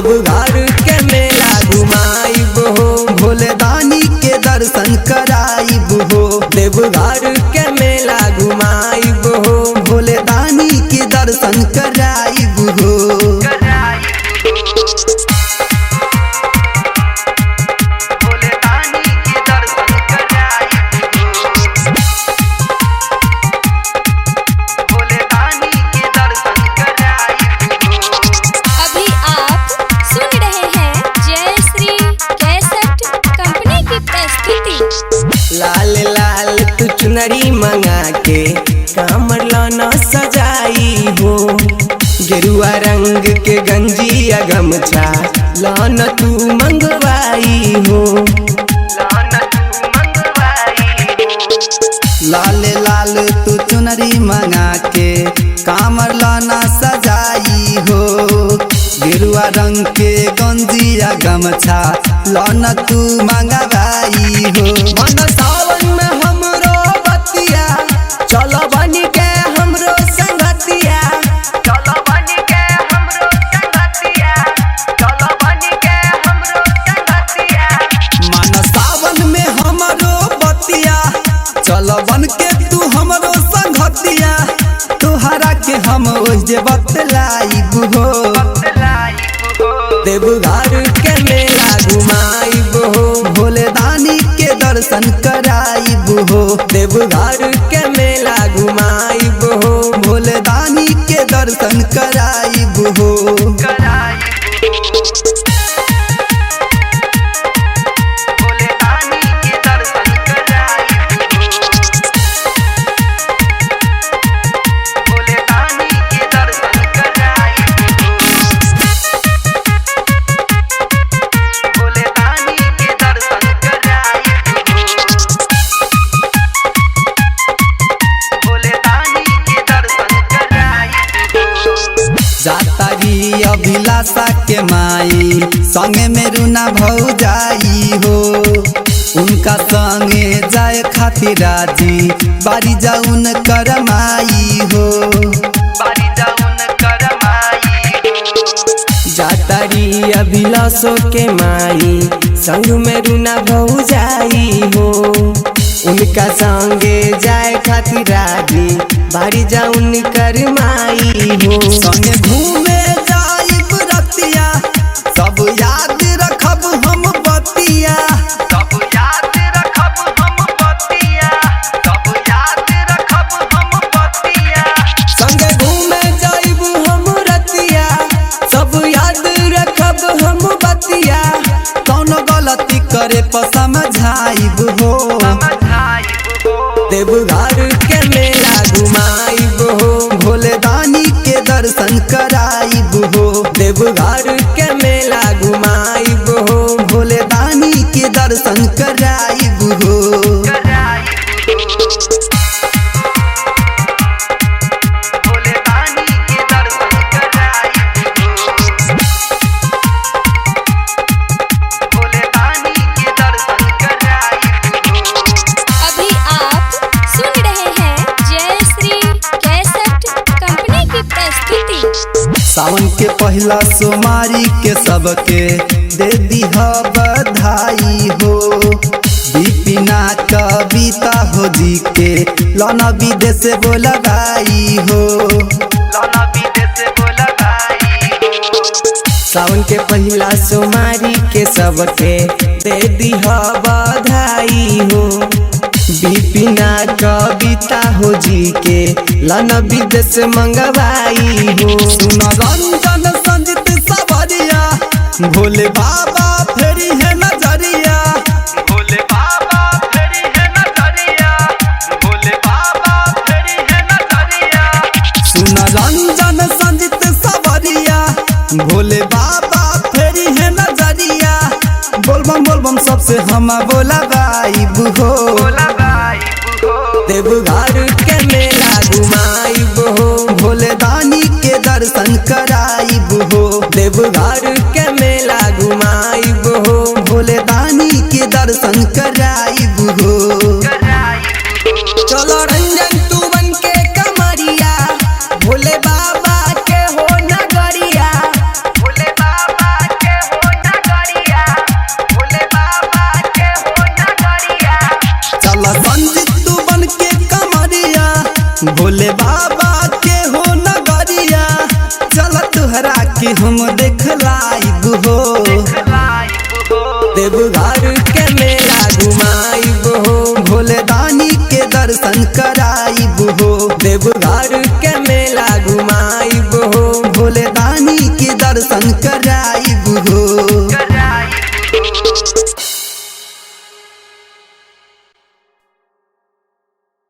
देवघर के मेला घुमाइब हो, भोले दानी के दर्शन कराइब हो। देवघर के मेला घुमाइब हो, भोले दानी के दर्शन कराइब हो। लाल लाल तू चुनरी मंगा के कामर लाना सजाई हो। गेरुआ रंग के गंजिया गमछा लाना तू मंगवाई हो। लाल लाल तू चुनरी मंगा के कामर लाना सजाई हो। गेरुआ रंग के गंजिया गमछा लाना तू मंगवाई हो। मन सावन में हमरो बतिया चलो बनी के हमरो संगतिया, चलो बनी के हमरो संगतिया, चलो बनी के हमरो संगतिया। मन सावन में हमरो बतिया चलो बन के तू हमरो संगतिया। तुहरा के हम ओजे बतलाइब हो। देवघर के मेला घुमाइब हो, भोले दानी के दर्शन कराइब हो। देवघर के मेला घुमाइब हो, भोले दानी के दर्शन कराइब हो। जातारी अभिलाषा के माई संगे में रुना भौजाई हो। उनका संगे जाए खातिर राजी बारी जाउन करमाई हो। जातारी अभिलाषो के माई संग में रुना भौजाई हो। उनका संगे जाए खातिर राजी बारी जाउन करमाई हो। संगे घूमे जाइब रतिया सब याद रखब हम बतिया, सब याद रखब हम बतिया, सब याद रखब हम बतिया। संगे घूमे जाइब हम रतिया सब याद रखब हम बतिया। कौनो गलती करे पर समझाइब हो। देवघर के मेला घुमाइब हो, भोले दानी के दर्शन कराइब हो। देवघर के मेला घुमाइब हो, भोले दानी के दर्शन कराइब हो। सावन के पहला सोमारी के सबके दे दीहा बधाई हो। दीपिना कविता हो जी के लौना विदेश बोलबाई हो। सावन के पहला सोमारी के सबके दे दीहा बधाई हो। दीपिना कविता हो जी के लन विदेश मंगवाई हो। सुन रंजन संजित सवरिया भोले बाबा फेरी है नजरिया, भोले बाबा फेरी है नजरिया, भोले बाबा फेरी है नजरिया। सुन रंजन संजित सवरिया भोले बाबा फेरी है नजरिया। बोलबम सबसे हम बोलबाइब हो। देवघर के मेला घुमाइब हो, भोले दानी के दर्शन कराइब हो। देवघर के मेला घुमाइब हो, भोले दानी के दर्शन कराइब हो। चलो रंजन तू बन के कमरिया भोले बाबा के हो नगरिया, भोले बाबा के भोले बाबा के हो नगरिया चल तुहरा के हम देखलाइब हो। देवघर के मेला घुमाइब हो, भोले दानी के दर्शन कराइब हो। देवघर के